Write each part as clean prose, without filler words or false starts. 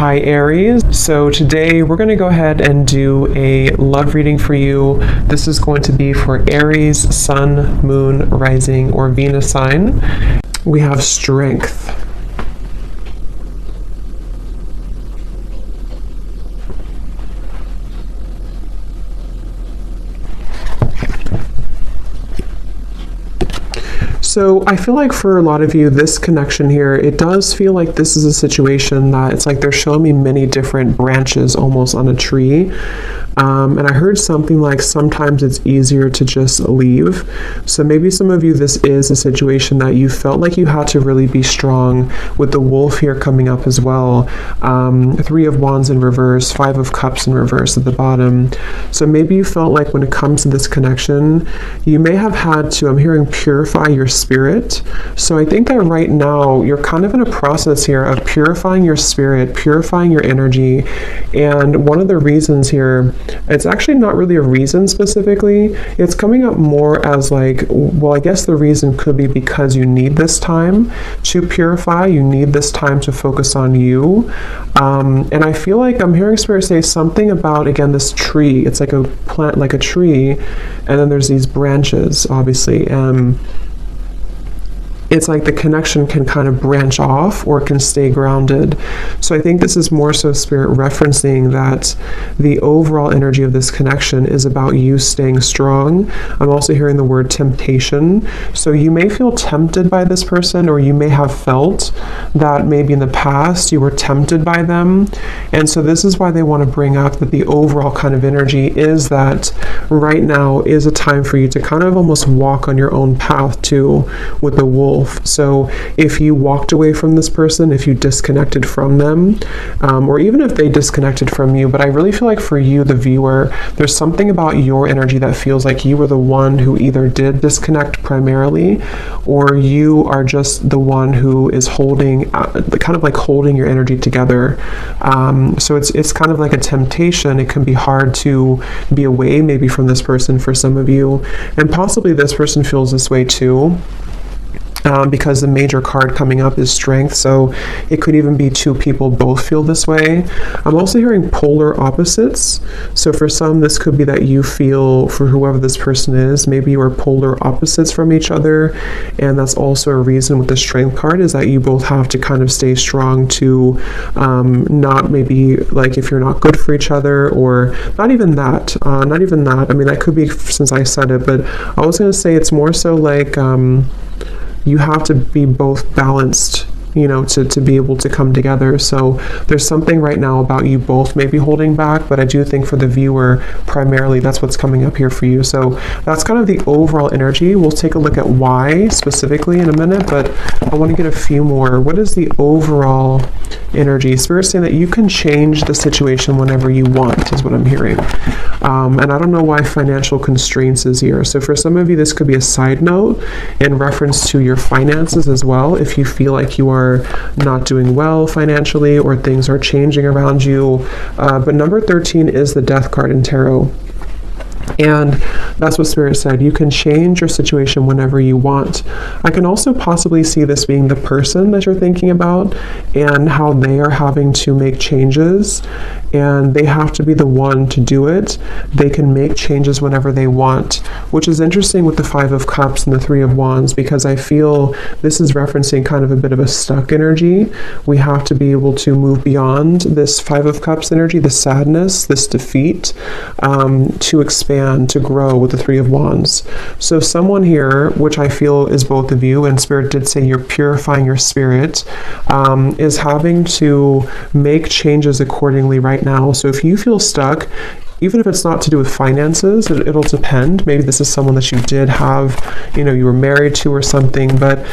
Hi Aries. So today we're going to go ahead and do a love reading for you. This is going to be for Aries, Sun, Moon, Rising, or Venus sign. We have strength. So I feel like for a lot of you, this connection here, it does feel like this is a situation that it's like they're showing me many different branches almost on a tree. And I heard something like sometimes it's easier to just leave. So maybe some of you, this is a situation that you felt like you had to really be strong, with the wolf here coming up as well. 3 of Wands in reverse, 5 of Cups in reverse at the bottom. So maybe you felt like when it comes to this connection, you may have had to, I'm hearing, purify your spirit. So I think that right now you're kind of in a process here of purifying your spirit, purifying your energy. And one of the reasons here, it's actually not really a reason specifically. It's coming up more as like, well, I guess the reason could be because you need this time to purify. You need this time to focus on you. And I feel like I'm hearing Spirit say something about, again, this tree. It's like a plant, like a tree. And then there's these branches, obviously. It's like the connection can kind of branch off or can stay grounded. So I think this is more so Spirit referencing that the overall energy of this connection is about you staying strong. I'm also hearing the word temptation. So you may feel tempted by this person, or you may have felt that maybe in the past you were tempted by them. And so this is why they want to bring up that the overall kind of energy is that right now is a time for you to kind of almost walk on your own path too, with the wolf. So if you walked away from this person, if you disconnected from them, or even if they disconnected from you, but I really feel like for you, the viewer, there's something about your energy that feels like you were the one who either did disconnect primarily, or you are just the one who is holding, kind of like holding your energy together. So it's kind of like a temptation. It can be hard to be away maybe from this person for some of you, and possibly this person feels this way too. Because the major card coming up is strength, so it could even be 2 people both feel this way. I'm also hearing polar opposites. So for some, this could be that you feel, for whoever this person is, maybe you are polar opposites from each other, and that's also a reason with the strength card is that you both have to kind of stay strong to not maybe like if you're not good for each other, or not even that. I mean, that could be since I said it, but I was going to say it's more so like you have to be both balanced, you know, to be able to come together. So there's something right now about you both maybe holding back, but I do think for the viewer, primarily that's what's coming up here for you. So that's kind of the overall energy. We'll take a look at why specifically in a minute, but I want to get a few more. What is the overall energy? Spirit's saying that you can change the situation whenever you want, is what I'm hearing. And I don't know why financial constraints is here. So for some of you, this could be a side note in reference to your finances as well. If you feel like you are not doing well financially, or things are changing around you. But number 13 is the Death card in tarot. And that's what Spirit said. You can change your situation whenever you want. I can also possibly see this being the person that you're thinking about, and how they are having to make changes, and they have to be the one to do it. They can make changes whenever they want, which is interesting with the 5 of Cups and the 3 of Wands, because I feel this is referencing kind of a bit of a stuck energy. We have to be able to move beyond this 5 of Cups energy, the sadness, this defeat, to expand, to grow with the 3 of Wands. So someone here, which I feel is both of you, and Spirit did say you're purifying your spirit, is having to make changes accordingly right now. So if you feel stuck, even if it's not to do with finances, it'll depend. Maybe this is someone that you did have, you know, you were married to or something, but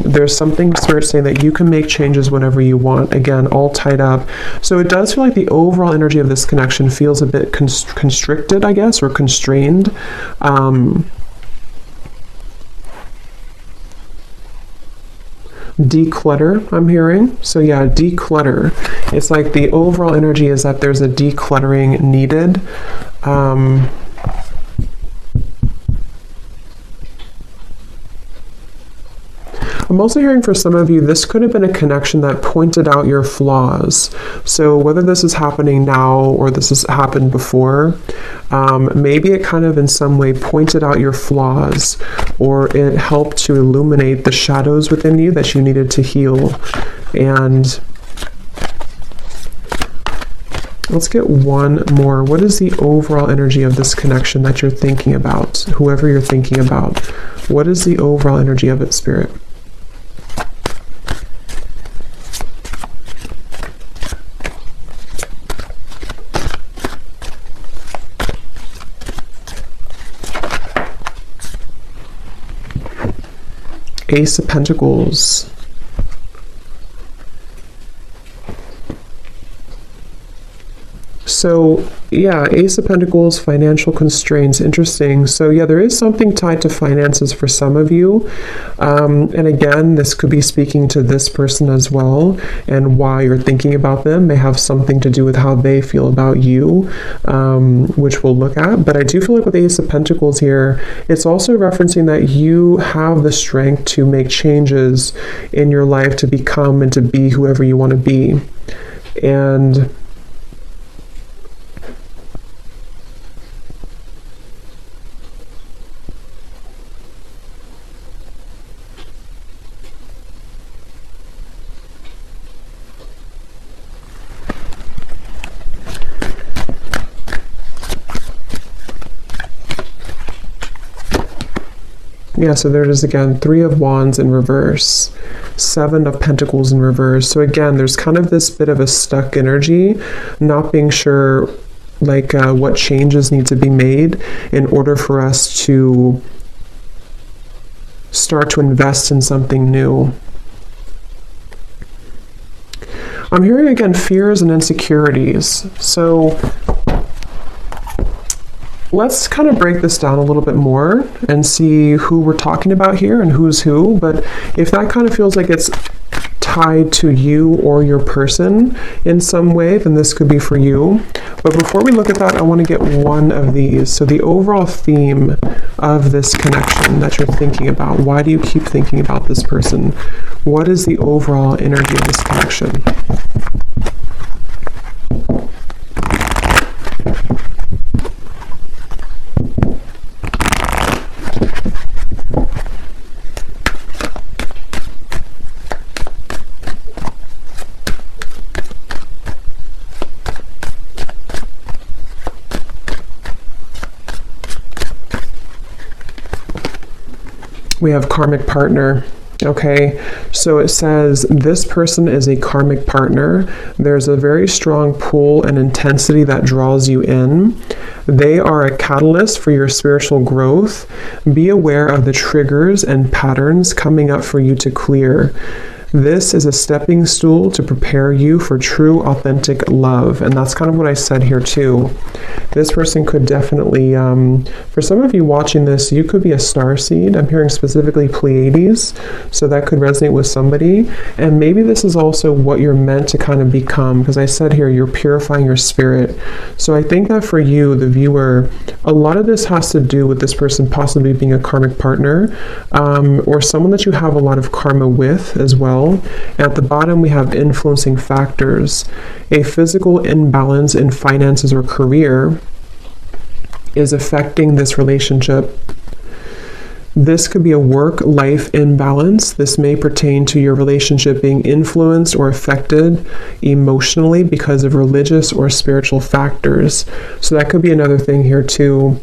there's something Spirit saying that you can make changes whenever you want. Again, all tied up. So it does feel like the overall energy of this connection feels a bit constricted, I guess, or constrained. Declutter, I'm hearing. So yeah, declutter. It's like the overall energy is that there's a decluttering needed. I'm also hearing for some of you, this could have been a connection that pointed out your flaws. So whether this is happening now or this has happened before, maybe it kind of in some way pointed out your flaws, or it helped to illuminate the shadows within you that you needed to heal. And let's get one more. What is the overall energy of this connection that you're thinking about? Whoever you're thinking about, what is the overall energy of it, Spirit? Ace of Pentacles. So yeah, Ace of Pentacles, financial constraints, interesting. So yeah, there is something tied to finances for some of you. And again, this could be speaking to this person as well, and why you're thinking about them may have something to do with how they feel about you, which we'll look at. But I do feel like with Ace of Pentacles here, it's also referencing that you have the strength to make changes in your life to become and to be whoever you want to be. And yeah, so there it is again, 3 of Wands in reverse, 7 of Pentacles in reverse. So again, there's kind of this bit of a stuck energy, not being sure like what changes need to be made in order for us to start to invest in something new. I'm hearing again fears and insecurities. So let's kind of break this down a little bit more and see who we're talking about here and who's who. But if that kind of feels like it's tied to you or your person in some way, then this could be for you. But before we look at that, I want to get one of these. So the overall theme of this connection that you're thinking about, why do you keep thinking about this person? What is the overall energy of this connection? We have karmic partner. Okay, so it says this person is a karmic partner. There's a very strong pull and intensity that draws you in. They are a catalyst for your spiritual growth. Be aware of the triggers and patterns coming up for you to clear. This is a stepping stool to prepare you for true, authentic love. And that's kind of what I said here too. This person could definitely, for some of you watching this, you could be a starseed. I'm hearing specifically Pleiades, so that could resonate with somebody. And maybe this is also what you're meant to kind of become, because I said here, you're purifying your spirit. So I think that for you, the viewer, a lot of this has to do with this person possibly being a karmic partner, or someone that you have a lot of karma with as well. At the bottom, we have influencing factors. A physical imbalance in finances or career is affecting this relationship. This could be a work-life imbalance. This may pertain to your relationship being influenced or affected emotionally because of religious or spiritual factors. So that could be another thing here too.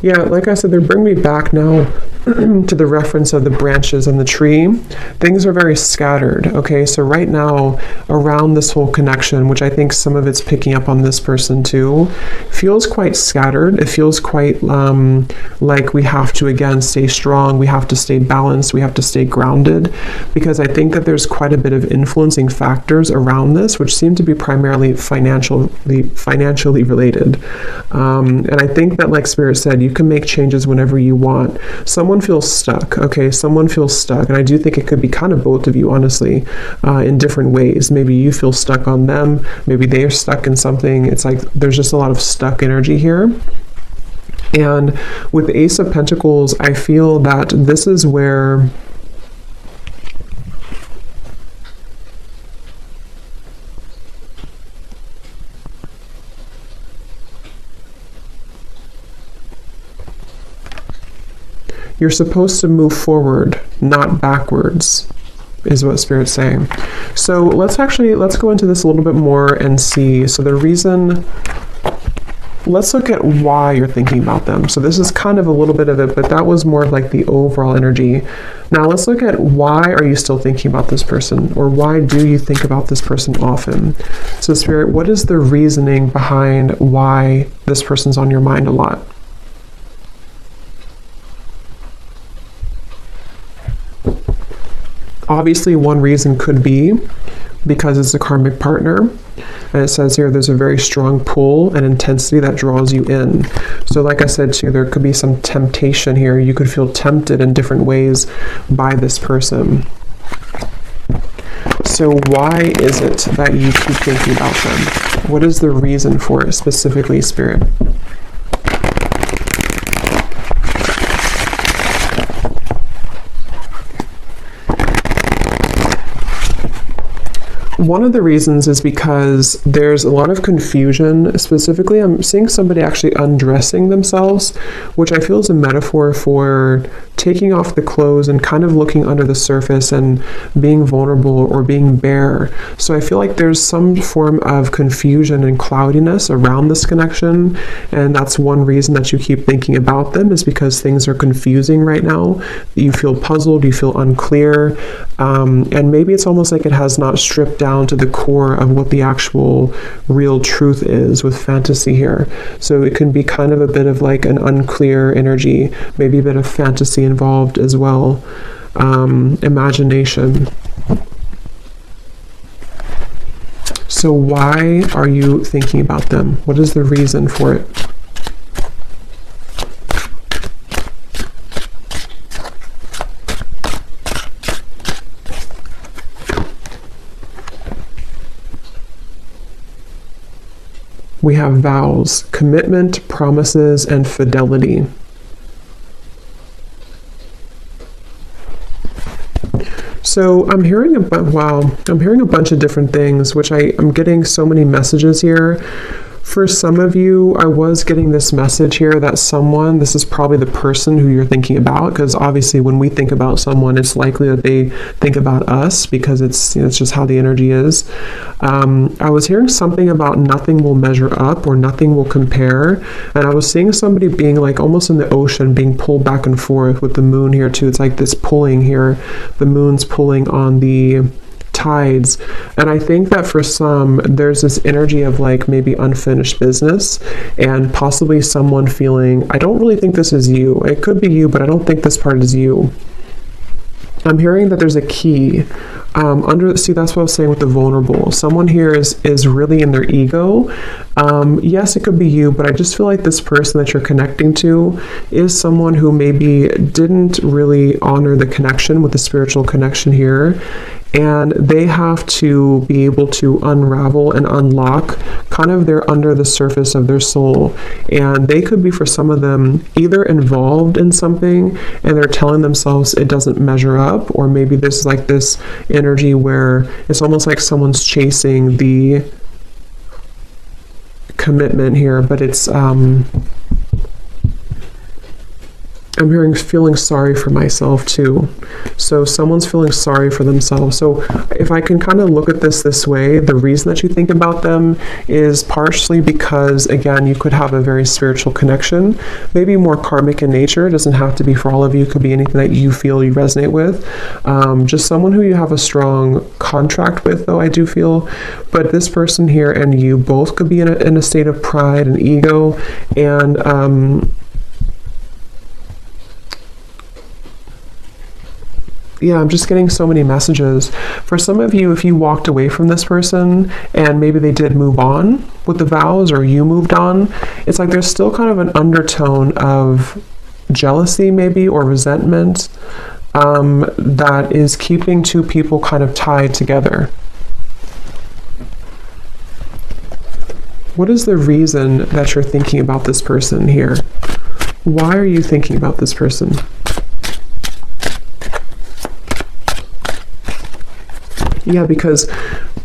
Yeah, like I said, they bring me back now to the reference of the branches on the tree. Things are very scattered, okay? So right now, around this whole connection, which I think some of it's picking up on this person too, feels quite scattered. It feels quite like we have to, again, stay strong. We have to stay balanced. We have to stay grounded, because I think that there's quite a bit of influencing factors around this, which seem to be primarily financially related. And I think that, like Spirit said, you can make changes whenever you want. Someone feels stuck, okay? Someone feels stuck. And I do think it could be kind of both of you, honestly, in different ways. Maybe you feel stuck on them. Maybe they are stuck in something. It's like there's just a lot of stuck energy here. And with the Ace of Pentacles, I feel that this is where you're supposed to move forward, not backwards, is what Spirit's saying. So let's go into this a little bit more and see. So the reason, let's look at why you're thinking about them. So this is kind of a little bit of it, but that was more of like the overall energy. Now let's look at why are you still thinking about this person, or why do you think about this person often? So Spirit, what is the reasoning behind why this person's on your mind a lot? Obviously, one reason could be because it's a karmic partner. And it says here there's a very strong pull and intensity that draws you in. So like I said to you, there could be some temptation here. You could feel tempted in different ways by this person. So why is it that you keep thinking about them? What is the reason for it specifically, Spirit? One of the reasons is because there's a lot of confusion. Specifically, I'm seeing somebody actually undressing themselves, which I feel is a metaphor for taking off the clothes and kind of looking under the surface and being vulnerable or being bare. So I feel like there's some form of confusion and cloudiness around this connection, and that's one reason that you keep thinking about them, is because things are confusing right now. You feel puzzled, you feel unclear, and maybe it's almost like it has not stripped down to the core of what the actual real truth is with fantasy here. So it can be kind of a bit of like an unclear energy, maybe a bit of fantasy involved as well, imagination. So why are you thinking about them? What is the reason for it? We have vows, commitment, promises, and fidelity. So I'm hearing a bunch of different things, which I'm getting so many messages here. For some of you, I was getting this message here that this is probably the person who you're thinking about, because obviously when we think about someone, it's likely that they think about us, because it's just how the energy is. I was hearing something about nothing will measure up or nothing will compare, and I was seeing somebody being like almost in the ocean, being pulled back and forth with the moon here too. It's like this pulling here. The moon's pulling on the tides, and I think that for some there's this energy of like maybe unfinished business, and possibly someone feeling, I don't really think this is you. It could be you, but I don't think this part is you. I'm hearing that there's a key see, that's what I was saying with the vulnerable. Someone here is really in their ego. Yes, it could be you, but I just feel like this person that you're connecting to is someone who maybe didn't really honor the connection with the spiritual connection here, and they have to be able to unravel and unlock kind of their under the surface of their soul. And they could be, for some of them, either involved in something and they're telling themselves it doesn't measure up, or maybe there's like this energy where it's almost like someone's chasing the commitment here, but it's I'm hearing feeling sorry for myself too. So someone's feeling sorry for themselves. So if I can kind of look at this way, the reason that you think about them is partially because, again, you could have a very spiritual connection, maybe more karmic in nature. It doesn't have to be for all of you. It could be anything that you feel you resonate with. Just someone who you have a strong contract with, though, I do feel. But this person here and you both could be in a state of pride and ego, and yeah, I'm just getting so many messages. For some of you, if you walked away from this person and maybe they did move on with the vows, or you moved on, it's like there's still kind of an undertone of jealousy maybe, or resentment, that is keeping two people kind of tied together. What is the reason that you're thinking about this person here? Why are you thinking about this person? Yeah, because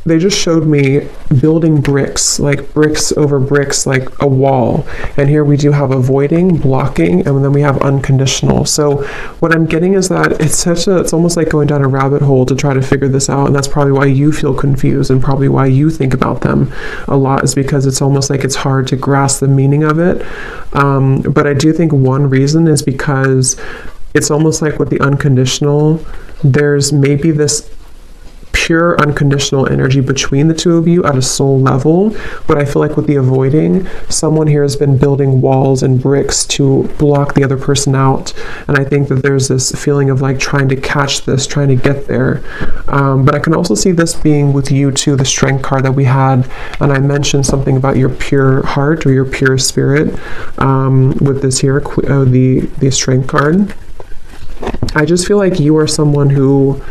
they just showed me building bricks, like bricks over bricks, like a wall. And here we do have avoiding, blocking, and then we have unconditional. So what I'm getting is that it's almost like going down a rabbit hole to try to figure this out. And that's probably why you feel confused, and probably why you think about them a lot, is because it's almost like it's hard to grasp the meaning of it. But I do think one reason is because it's almost like with the unconditional, there's maybe this pure unconditional energy between the two of you at a soul level. But I feel like with the avoiding, someone here has been building walls and bricks to block the other person out. And I think that there's this feeling of like trying to catch this, trying to get there. But I can also see this being with you too, the strength card that we had. And I mentioned something about your pure heart or your pure spirit with this here, the strength card. I just feel like you are someone who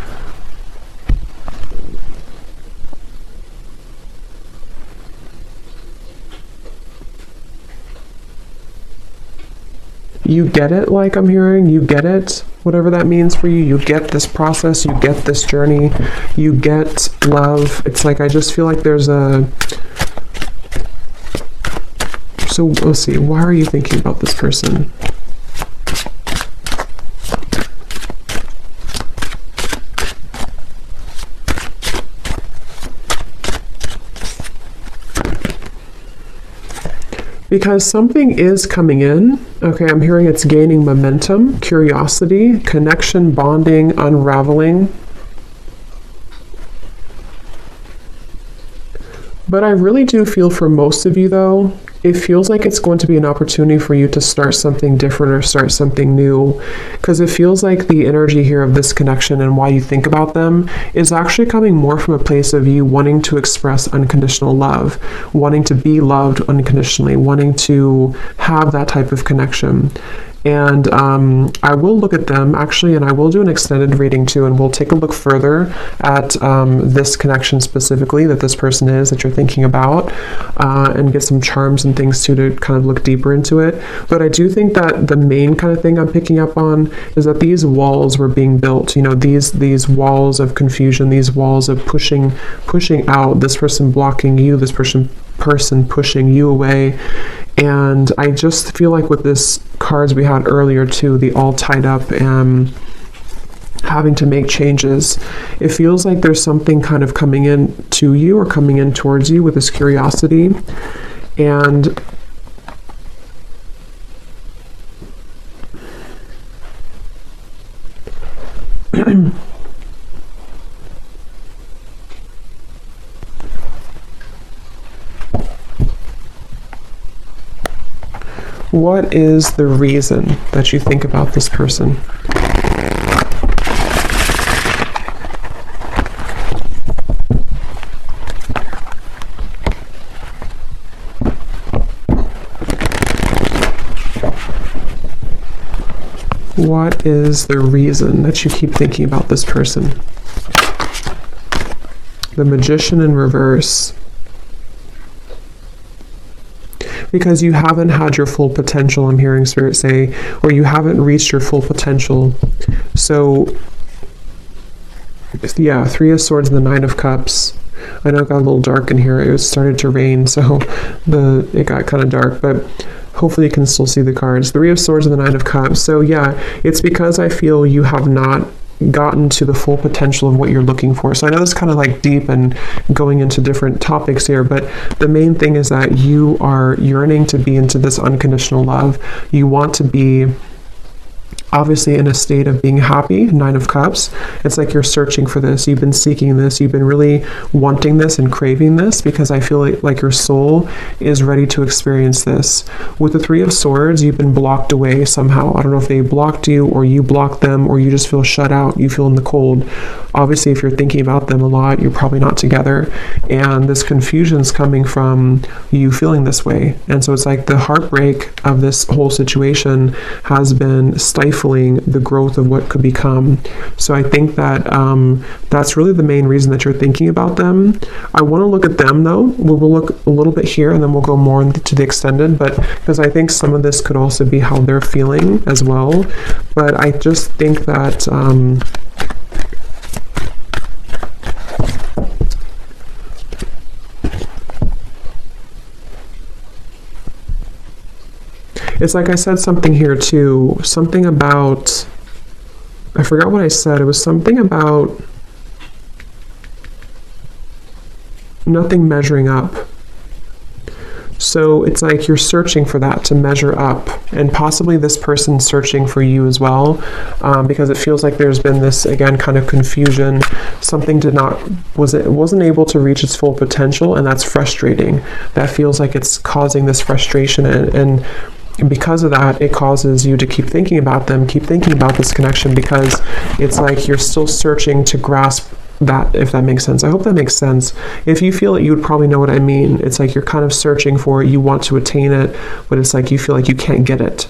you get it, like I'm hearing, you get it, whatever that means for you. You get this process, you get this journey, you get love. It's like, I just feel like there's so let's see, why are you thinking about this person? Because something is coming in. Okay, I'm hearing it's gaining momentum, curiosity, connection, bonding, unraveling. But I really do feel for most of you though, it feels like it's going to be an opportunity for you to start something different or start something new. Because it feels like the energy here of this connection and why you think about them is actually coming more from a place of you wanting to express unconditional love, wanting to be loved unconditionally, wanting to have that type of connection. And I will look at them actually, and I will do an extended reading too, and we'll take a look further at this connection specifically that this person is that you're thinking about, and get some charms and things too to kind of look deeper into it. But I do think that the main kind of thing I'm picking up on is that these walls were being built, you know, these walls of confusion, these walls of pushing out, this person blocking you, this person pushing you away. And I just feel like with this cards we had earlier too, the all tied up and having to make changes, it feels like there's something kind of coming in to you or coming in towards you with this curiosity. And what is the reason that you think about this person? What is the reason that you keep thinking about this person? The Magician in reverse. Because you haven't had your full potential, I'm hearing Spirit say, or you haven't reached your full potential. So, yeah, Three of Swords and the Nine of Cups. I know it got a little dark in here. It started to rain, so it got kind of dark, but hopefully you can still see the cards. Three of Swords and the Nine of Cups. So yeah, it's because I feel you have not gotten to the full potential of what you're looking for. So I know it's kind of like deep and going into different topics here, but the main thing is that you are yearning to be into this unconditional love. You want to be obviously in a state of being happy, Nine of Cups. It's like you're searching for this. You've been seeking this. You've been really wanting this and craving this, because I feel like your soul is ready to experience this. With the Three of Swords, you've been blocked away somehow. I don't know if they blocked you or you blocked them, or you just feel shut out. You feel in the cold. obviously if you're thinking about them a lot, you're probably not together, and this confusion's coming from you feeling this way. And so it's like the heartbreak of this whole situation has been stifling the growth of what could become. So I think that that's really the main reason that you're thinking about them. I want to look at them though. We'll look a little bit here and then we'll go more into the extended, but because I think some of this could also be how they're feeling as well. But I just think that it's like I said something here too, something about, I forgot what I said. It was something about nothing measuring up. So it's like you're searching for that to measure up, and possibly this person's searching for you as well, because it feels like there's been this, again, kind of confusion. Something wasn't able to reach its full potential, and that's frustrating. That feels like it's causing this frustration, and because of that, it causes you to keep thinking about them, keep thinking about this connection, because it's like you're still searching to grasp that, if that makes sense. I hope that makes sense. If you feel it, you would probably know what I mean. It's like you're kind of searching for it, you want to attain it, but it's like you feel like you can't get it.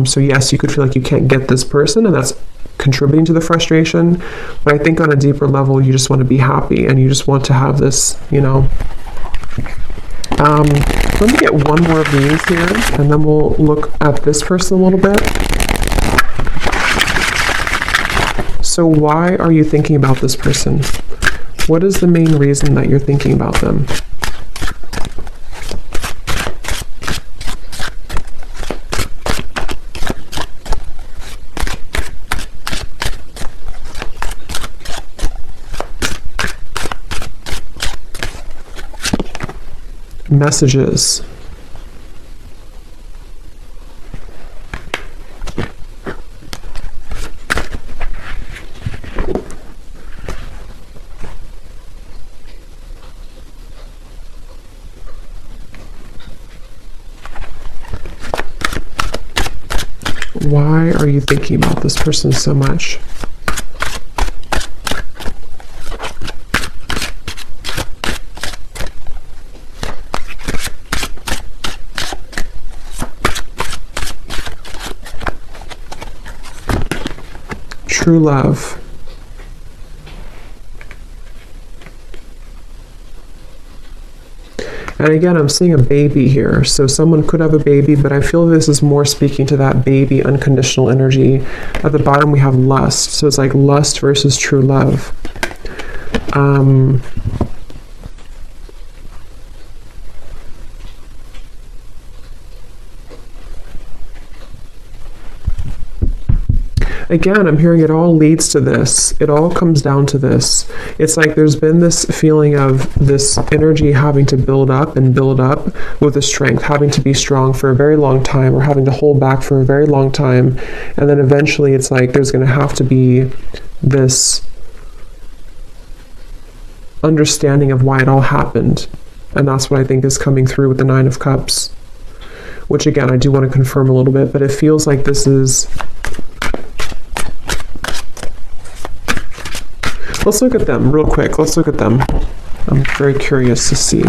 So yes, you could feel like you can't get this person, and that's contributing to the frustration. But I think on a deeper level, you just want to be happy, and you just want to have this, you know. Let me get one more of these here, and then we'll look at this person a little bit. So why are you thinking about this person? What is the main reason that you're thinking about them? Messages. Why are you thinking about this person so much? True love. And again, I'm seeing a baby here. So someone could have a baby, but I feel this is more speaking to that baby unconditional energy. At the bottom, we have lust. So it's like lust versus true love. Again, I'm hearing it all leads to this. It all comes down to this. It's like there's been this feeling of this energy having to build up and build up with the strength, having to be strong for a very long time, or having to hold back for a very long time. And then eventually it's like there's going to have to be this understanding of why it all happened. And that's what I think is coming through with the Nine of Cups. Which again, I do want to confirm a little bit, but it feels like this is... Let's look at them real quick. Let's look at them. I'm very curious to see.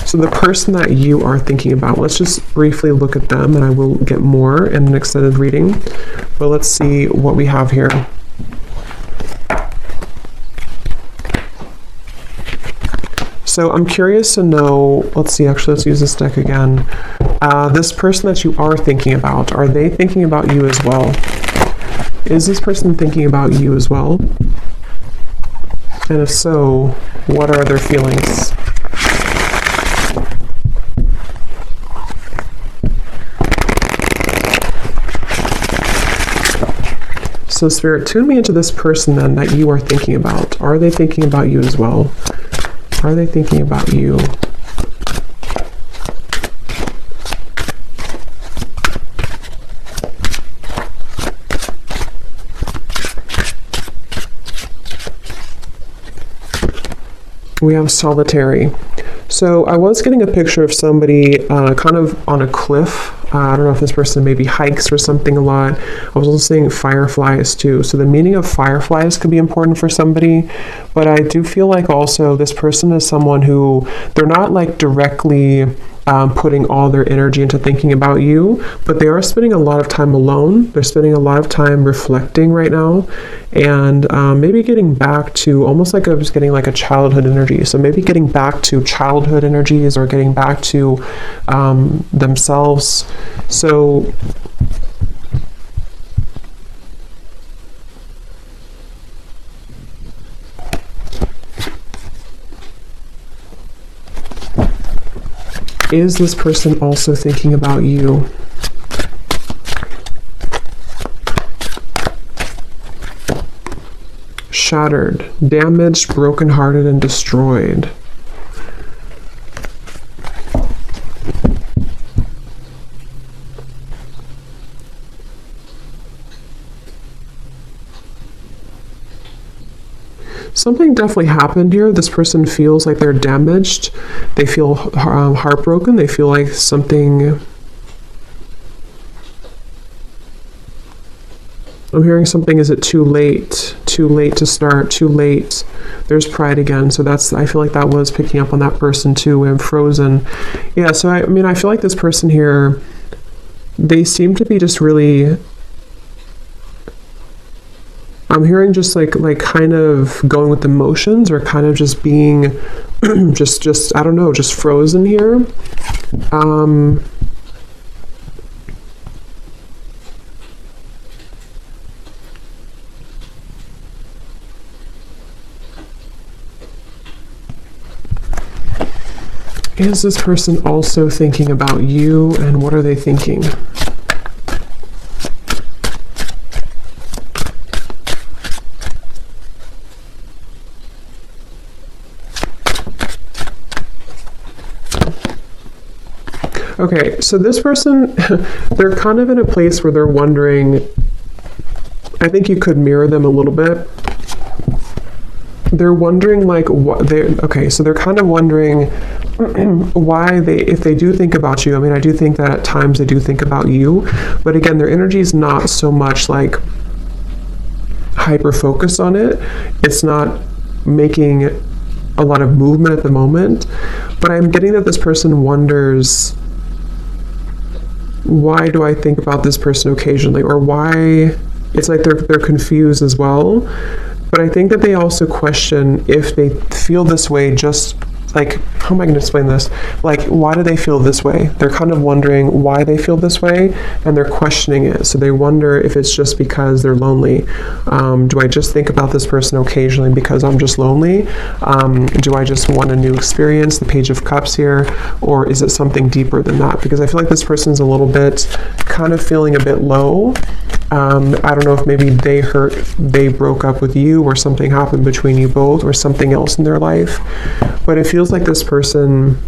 So the person that you are thinking about, let's just briefly look at them, and I will get more in an extended reading. But let's see what we have here. So I'm curious to know, let's see, actually, let's use this deck again. This person that you are thinking about, are they thinking about you as well? Is this person thinking about you as well? And if so, what are their feelings? So Spirit, tune me into this person then that you are thinking about. Are they thinking about you as well? Are they thinking about you? We have solitary. So I was getting a picture of somebody kind of on a cliff I don't know if this person maybe hikes or something a lot. I was also seeing fireflies too. So the meaning of fireflies could be important for somebody, but I do feel like also this person is someone who they're not like directly putting all their energy into thinking about you, but they are spending a lot of time alone. They're spending a lot of time reflecting right now, and maybe getting back to almost like I was getting like a childhood energy. So maybe getting back to childhood energies or getting back to themselves. So is this person also thinking about you? Shattered, damaged, brokenhearted, and destroyed. Something definitely happened here. This person feels like they're damaged. They feel heartbroken. They feel like something... I'm hearing something, is it too late? Too late to start, too late. There's pride again. So that's, I feel like that was picking up on that person too. I'm frozen. Yeah, so I mean, I feel like this person here, they seem to be just really... I'm hearing just like kind of going with emotions, or kind of just being just I don't know, just frozen here. Is this person also thinking about you, and what are they thinking? Okay, so this person, they're kind of in a place where they're wondering, I think you could mirror them a little bit. They're wondering like what they, okay, so they're kind of wondering why they, if they do think about you, I mean, I do think that at times they do think about you, but again, their energy is not so much like hyper focused on it. It's not making a lot of movement at the moment, but I'm getting that this person wonders, why do I think about this person occasionally, or why it's like they're confused as well. But I think that they also question if they feel this way, just like, how am I going to explain this? Like, why do they feel this way? They're kind of wondering why they feel this way, and they're questioning it. So they wonder if it's just because they're lonely. Do I just think about this person occasionally because I'm just lonely? Do I just want a new experience, the Page of Cups here? Or is it something deeper than that? Because I feel like this person's a little bit kind of feeling a bit low. I don't know if maybe they broke up with you, or something happened between you both, or something else in their life. But it feels like this person,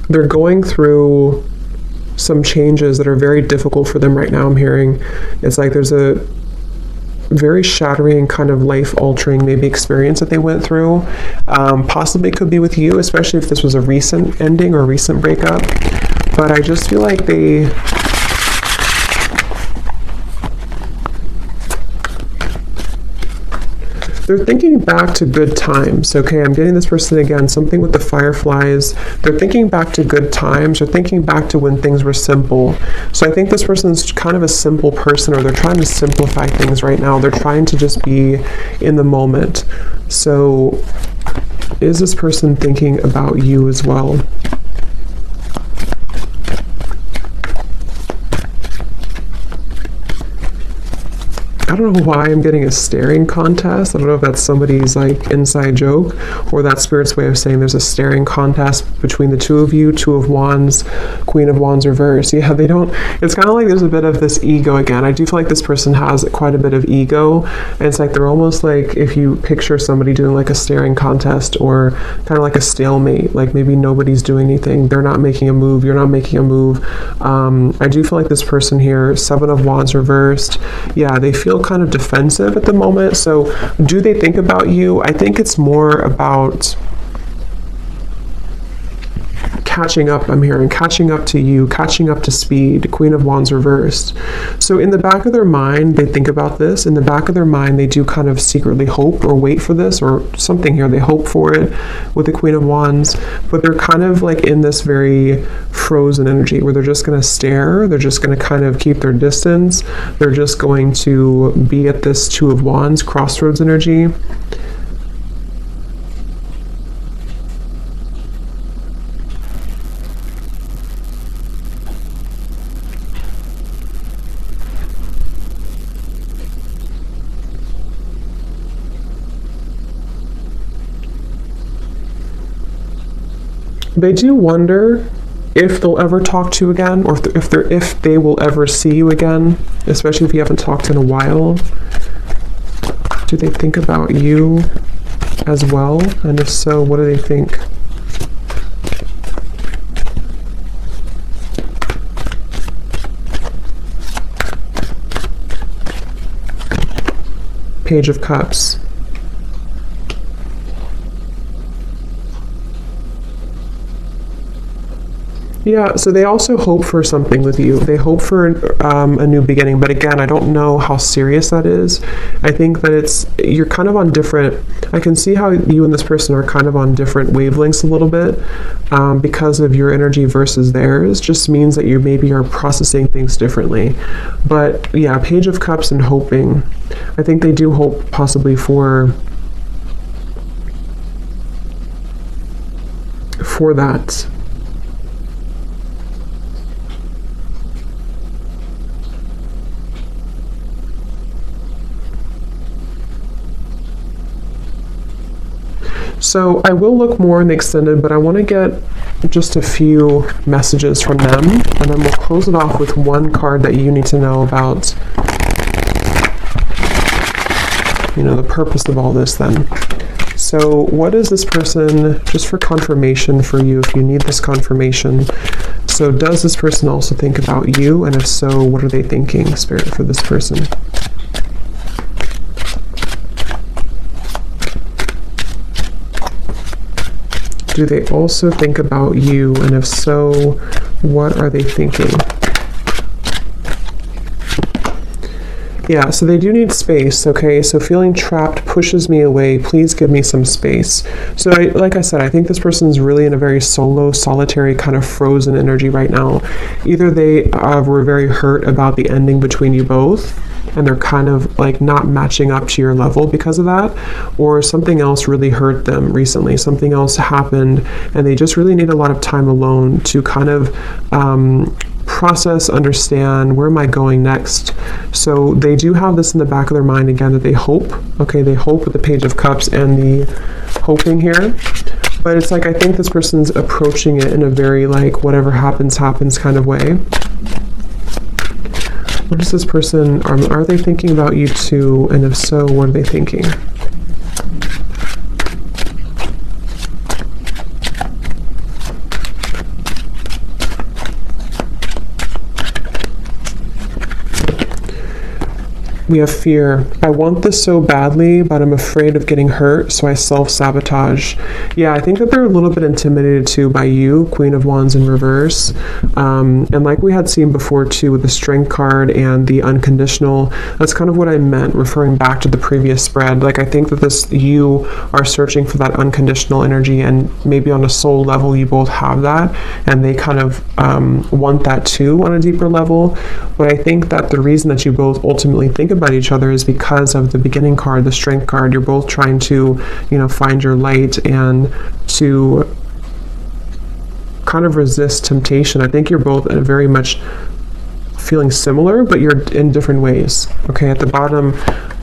they're going through some changes that are very difficult for them right now. I'm hearing it's like there's a very shattering, kind of life-altering maybe experience that they went through. Possibly could be with you, especially if this was a recent ending or a recent breakup. But I just feel like they're thinking back to good times. Okay, I'm getting this person again, something with the fireflies. They're thinking back to good times. They're thinking back to when things were simple. So I think this person's kind of a simple person, or they're trying to simplify things right now. They're trying to just be in the moment. So is this person thinking about you as well? I don't know why I'm getting a staring contest. I don't know if that's somebody's like inside joke, or that Spirit's way of saying there's a staring contest between the two of you. Two of Wands, Queen of Wands reversed. Yeah, they don't, it's kind of like there's a bit of this ego again. I do feel like this person has quite a bit of ego, and it's like they're almost like, if you picture somebody doing like a staring contest, or kind of like a stalemate, like maybe nobody's doing anything. They're not making a move. You're not making a move. I do feel like this person here, Seven of Wands reversed. Yeah, they feel kind of defensive at the moment. So do they think about you? I think it's more about catching up, I'm hearing, catching up to you, catching up to speed, Queen of Wands reversed. So in the back of their mind, they think about this. In the back of their mind, they do kind of secretly hope or wait for this or something here. They hope for it with the Queen of Wands, but they're kind of like in this very frozen energy where they're just going to stare. They're just going to kind of keep their distance. They're just going to be at this Two of Wands crossroads energy. They do wonder if they'll ever talk to you again, or if they will ever see you again, especially if you haven't talked in a while. Do they think about you as well? And if so, what do they think? Page of Cups. Yeah, so they also hope for something with you. They hope for a new beginning, but again, I don't know how serious that is. I think that you're kind of on different, I can see how you and this person are kind of on different wavelengths a little bit because of your energy versus theirs. Just means that you maybe are processing things differently. But yeah, Page of Cups and hoping. I think they do hope possibly for that. So I will look more in the extended, but I want to get just a few messages from them, and then we'll close it off with one card that you need to know about, the purpose of all this then. So what is this person, just for confirmation for you, if you need this confirmation. So does this person also think about you? And if so, what are they thinking, Spirit, for this person? Do they also think about you? And if so, what are they thinking? Yeah, so they do need space, okay? So feeling trapped pushes me away. Please give me some space. So like I said, I think this person is really in a very solitary, kind of frozen energy right now. Either they were very hurt about the ending between you both, and they're kind of like not matching up to your level because of that, or something else really hurt them recently. Something else happened, and they just really need a lot of time alone to kind of process, understand, where am I going next? So they do have this in the back of their mind again, that they hope. Okay, they hope with the Page of Cups and the hoping here. But it's like, I think this person's approaching it in a very like, whatever happens, happens kind of way. What is this person, are they thinking about you too? And if so, what are they thinking? We have fear. I want this so badly, but I'm afraid of getting hurt, so I self-sabotage. Yeah, I think that they're a little bit intimidated too by you, Queen of Wands in reverse. And like we had seen before too with the Strength card and the unconditional, that's kind of what I meant, referring back to the previous spread. Like I think that you are searching for that unconditional energy, and maybe on a soul level you both have that, and they kind of want that too on a deeper level. But I think that the reason that you both ultimately think about each other is because of the beginning card, the Strength card. You're both trying to, find your light and to kind of resist temptation. I think you're both very much feeling similar, but you're in different ways. Okay, at the bottom,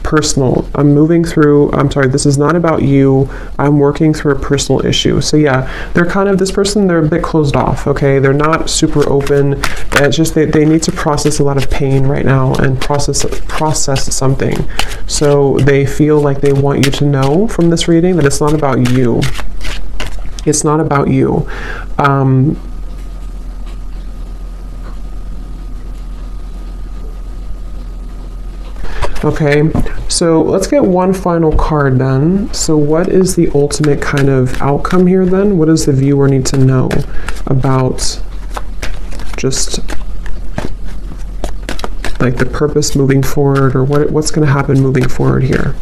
personal. I'm moving through, this is not about you. I'm working through a personal issue. So yeah, they're kind of, this person, they're a bit closed off, okay? They're not super open. It's just they need to process a lot of pain right now and process something. So they feel like they want you to know from this reading that it's not about you. It's not about you. Okay, so let's get one final card then. So what is the ultimate kind of outcome here then? What does the viewer need to know? about just like the purpose moving forward, or what's going to happen moving forward here.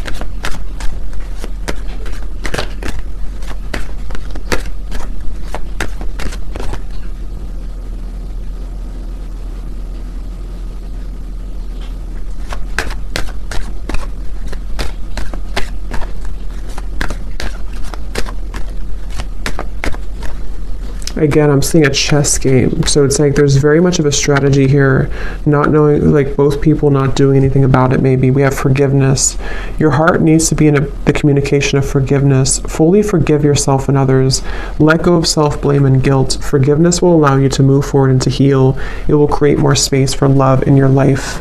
Again, I'm seeing a chess game. So it's like there's very much of a strategy here, not knowing, like both people not doing anything about it maybe. We have forgiveness. Your heart needs to be in the communication of forgiveness. Fully forgive yourself and others. Let go of self-blame and guilt. Forgiveness will allow you to move forward and to heal. It will create more space for love in your life.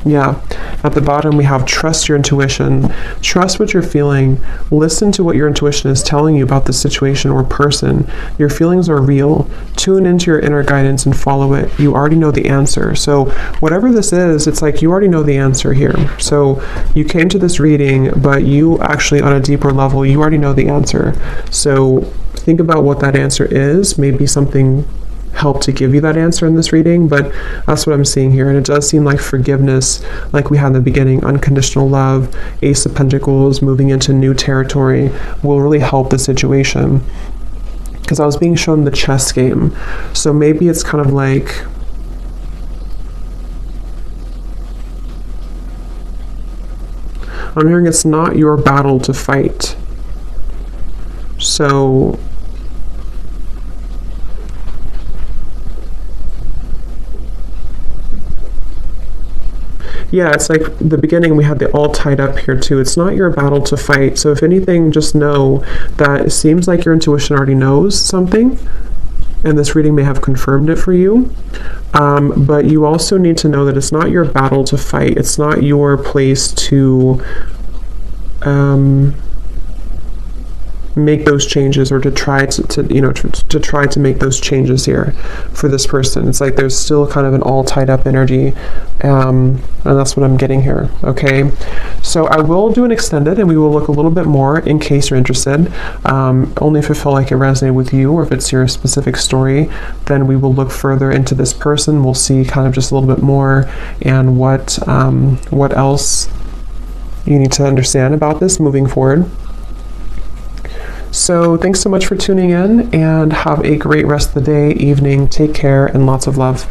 Yeah. At the bottom, we have trust your intuition. Trust what you're feeling. Listen to what your intuition is telling you about the situation or person. Your feelings are real. Tune into your inner guidance and follow it. You already know the answer. So whatever this is, it's like you already know the answer here. So you came to this reading, but you actually, on a deeper level, you already know the answer. So think about what that answer is. Maybe something help to give you that answer in this reading, but that's what I'm seeing here. And it does seem like forgiveness, like we had in the beginning, unconditional love, Ace of Pentacles, moving into new territory, will really help the situation. Because I was being shown the chess game. So maybe it's kind of like, I'm hearing it's not your battle to fight. So yeah, it's like the beginning, we had the all tied up here too. It's not your battle to fight. So if anything, just know that it seems like your intuition already knows something, and this reading may have confirmed it for you. But you also need to know that it's not your battle to fight. It's not your place to make those changes, or to try to try to make those changes here for this person. It's like there's still kind of an all tied up energy, and that's what I'm getting here. Okay, so I will do an extended, and we will look a little bit more in case you're interested. Only if it felt like it resonated with you, or if it's your specific story, then we will look further into this person. We'll see kind of just a little bit more, and what else you need to understand about this moving forward. So thanks so much for tuning in, and have a great rest of the day, evening. Take care, and lots of love.